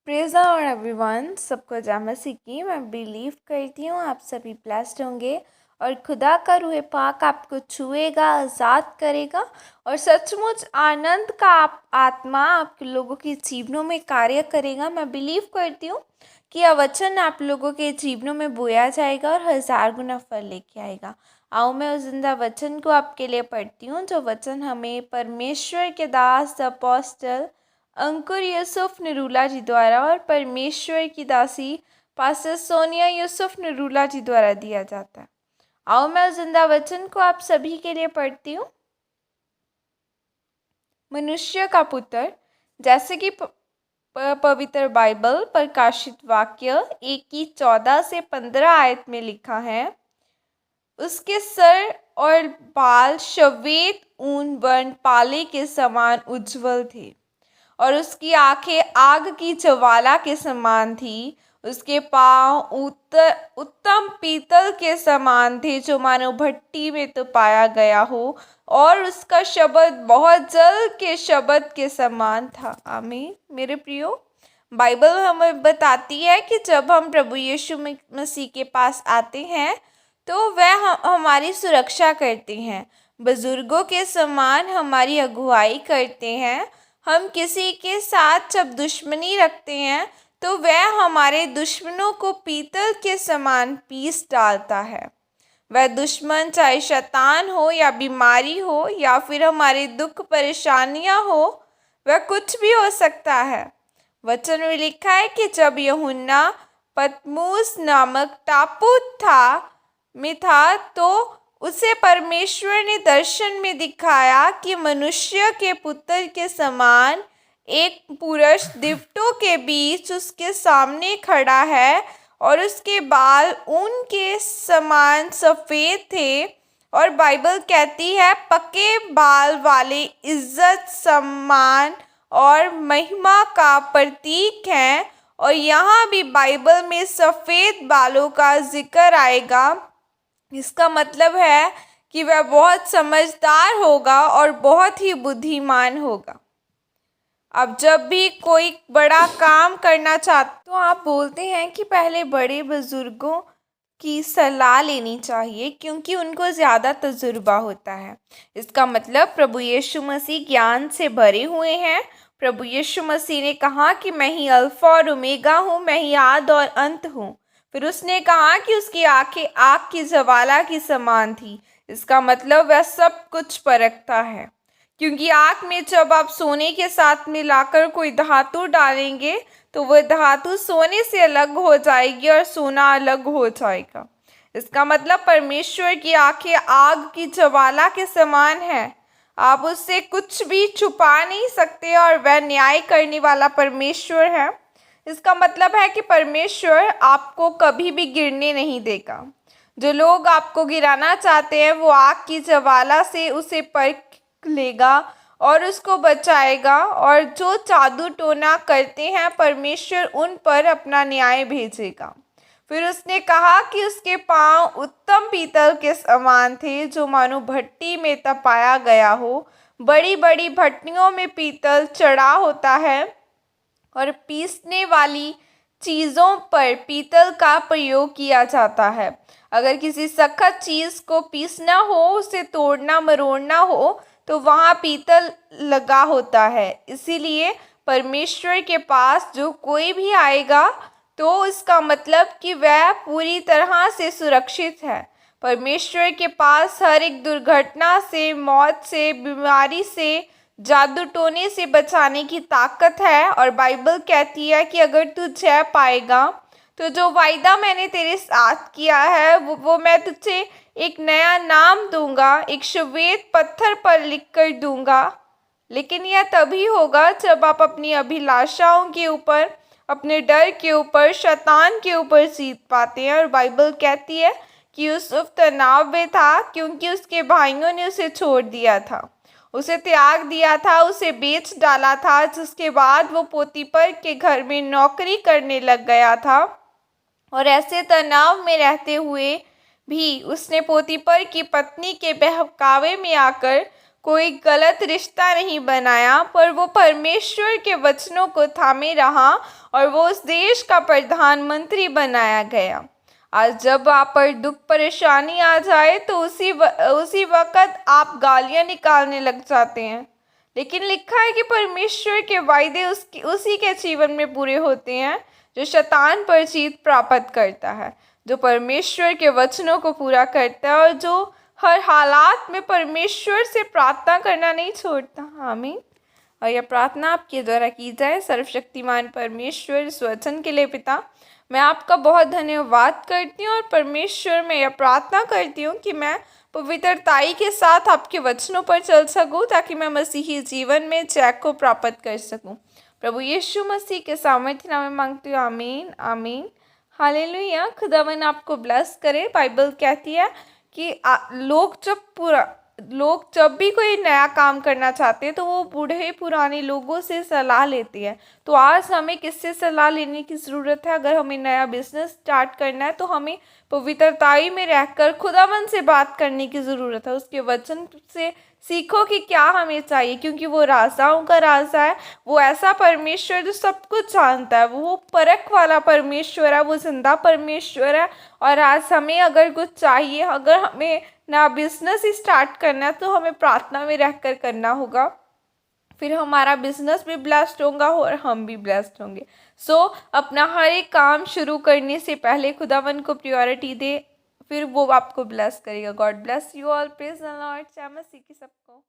Praise the Lord everyone. सबको जय मसीह की। मैं बिलीव करती हूँ आप सभी ब्लेस्ड होंगे और खुदा का रूह पाक आपको छुएगा, आज़ाद करेगा और सचमुच आनंद का आत्मा आप लोगों के जीवनों में कार्य करेगा। मैं बिलीव करती हूँ कि यह वचन आप लोगों के जीवनों में बोया जाएगा और 1000 गुना फल लेके आएगा। आओ मैं उस जिंदा वचन को आपके लिए पढ़ती हूँ, जो वचन हमें परमेश्वर के दास द अपोस्टल अंकुर यूसुफ निरूला जी द्वारा और परमेश्वर की दासी पास्टर सोनिया यूसुफ निरूला जी द्वारा दिया जाता है। आओ मैं जिंदा वचन को आप सभी के लिए पढ़ती हूँ। मनुष्य का पुत्र, जैसे कि पवित्र बाइबल प्रकाशित वाक्य 1 की 14 से 15 आयत में लिखा है, उसके सर और बाल श्वेत ऊन वर्ण पाले के समान उज्जवल थे और उसकी आंखें आग की ज्वाला के समान थी। उसके पांव उत्तम पीतल के समान थे, जो मानो भट्टी में तो पाया गया हो, और उसका शब्द बहुत जल के शब्द के समान था। आमीन। मेरे प्रियो, बाइबल हमें बताती है कि जब हम प्रभु यीशु मसीह के पास आते हैं तो वह हमारी सुरक्षा करते हैं, बुजुर्गों के समान हमारी अगुवाई करते हैं। हम किसी के साथ जब दुश्मनी रखते हैं तो वह हमारे दुश्मनों को पीतल के समान पीस डालता है। वह दुश्मन चाहे शैतान हो या बीमारी हो या फिर हमारे दुख परेशानियां हो, वह कुछ भी हो सकता है। वचन में लिखा है कि जब यूहन्ना पतमुस नामक टापू था तो उसे परमेश्वर ने दर्शन में दिखाया कि मनुष्य के पुत्र के समान एक पुरुष दिवटों के बीच उसके सामने खड़ा है और उसके बाल ऊन के समान सफ़ेद थे। और बाइबल कहती है पके बाल वाले इज्जत, सम्मान और महिमा का प्रतीक हैं। और यहाँ भी बाइबल में सफ़ेद बालों का जिक्र आएगा। इसका मतलब है कि वह बहुत समझदार होगा और बहुत ही बुद्धिमान होगा। अब जब भी कोई बड़ा काम करना चाहते तो आप बोलते हैं कि पहले बड़े बुजुर्गों की सलाह लेनी चाहिए, क्योंकि उनको ज़्यादा तजुर्बा होता है। इसका मतलब प्रभु यीशु मसीह ज्ञान से भरे हुए हैं। प्रभु यीशु मसीह ने कहा कि मैं ही अल्फा और ओमेगा हूँ, मैं ही आद और अंत हूँ। फिर उसने कहा कि उसकी आंखें आग की ज्वाला की समान थी। इसका मतलब वह सब कुछ परखता है, क्योंकि आग में जब आप सोने के साथ मिलाकर कोई धातु डालेंगे तो वह धातु सोने से अलग हो जाएगी और सोना अलग हो जाएगा। इसका मतलब परमेश्वर की आंखें आग की ज्वाला के समान है। आप उससे कुछ भी छुपा नहीं सकते और वह न्याय करने वाला परमेश्वर है। इसका मतलब है कि परमेश्वर आपको कभी भी गिरने नहीं देगा। जो लोग आपको गिराना चाहते हैं वो आग की ज्वाला से उसे परख लेगा और उसको बचाएगा। और जो जादू टोना करते हैं परमेश्वर उन पर अपना न्याय भेजेगा। फिर उसने कहा कि उसके पांव उत्तम पीतल के समान थे, जो मानो भट्टी में तपाया गया हो। बड़ी बड़ी भट्टियों में पीतल चढ़ा होता है और पीसने वाली चीज़ों पर पीतल का प्रयोग किया जाता है। अगर किसी सख्त चीज़ को पीसना हो, उसे तोड़ना मरोड़ना हो, तो वहाँ पीतल लगा होता है। इसीलिए परमेश्वर के पास जो कोई भी आएगा तो इसका मतलब कि वह पूरी तरह से सुरक्षित है। परमेश्वर के पास हर एक दुर्घटना से, मौत से, बीमारी से, जादू टोने से बचाने की ताकत है। और बाइबल कहती है कि अगर तू जय पाएगा तो जो वायदा मैंने तेरे साथ किया है वो मैं तुझे एक नया नाम दूंगा, एक श्वेत पत्थर पर लिख कर दूंगा। लेकिन यह तभी होगा जब आप अपनी अभिलाषाओं के ऊपर, अपने डर के ऊपर, शैतान के ऊपर जीत पाते हैं। और बाइबल कहती है कि यूसुफ तनाव में था क्योंकि उसके भाइयों ने उसे छोड़ दिया था, उसे त्याग दिया था, उसे बेच डाला था, जिसके बाद वो पोतीपर के घर में नौकरी करने लग गया था। और ऐसे तनाव में रहते हुए भी उसने पोतीपर की पत्नी के बहकावे में आकर कोई गलत रिश्ता नहीं बनाया, पर वो परमेश्वर के वचनों को थामे रहा और वो उस देश का प्रधानमंत्री बनाया गया। आज जब आप पर दुख परेशानी आ जाए तो उसी वक़्त आप गालियाँ निकालने लग जाते हैं, लेकिन लिखा है कि परमेश्वर के वायदे उसी के जीवन में पूरे होते हैं जो शैतान पर जीत प्राप्त करता है, जो परमेश्वर के वचनों को पूरा करता है और जो हर हालात में परमेश्वर से प्रार्थना करना नहीं छोड़ता। आमीन। और यह प्रार्थना आपके द्वारा की जाए। सर्वशक्तिमान परमेश्वर, इस वचन के लिए पिता, मैं आपका बहुत धन्यवाद करती हूँ और परमेश्वर में यह प्रार्थना करती हूँ कि मैं पवित्रताई के साथ आपके वचनों पर चल सकूँ, ताकि मैं मसीही जीवन में जय को प्राप्त कर सकूँ। प्रभु यीशु मसीह के सामर्थ्य नाम में मांगती हूँ। आमीन, आमीन, हालेलुया। खुदावन आपको ब्लेस करे। बाइबल कहती है कि लोग जब भी कोई नया काम करना चाहते हैं तो वो बूढ़े पुराने लोगों से सलाह लेते हैं। तो आज हमें किससे सलाह लेने की ज़रूरत है? अगर हमें नया बिजनेस स्टार्ट करना है तो हमें पवित्रताई में रहकर खुदावन से बात करने की ज़रूरत है। उसके वचन से सीखो कि क्या हमें चाहिए, क्योंकि वो राजाओं का राजा है। वो ऐसा परमेश्वर जो सब कुछ जानता है, वो परख वाला परमेश्वर है, वो जिंदा परमेश्वर है। और आज हमें अगर कुछ चाहिए, अगर हमें ना बिजनेस ही स्टार्ट करना है तो हमें प्रार्थना में रहकर करना होगा। फिर हमारा बिजनेस भी ब्लेस्ड होगा और हम भी ब्लेस्ड होंगे। सो अपना हर एक काम शुरू करने से पहले खुदावन को प्रायोरिटी दे, फिर वो आपको ब्लेस करेगा। God bless you all. Praise the Lord. जय मसीह की सबको।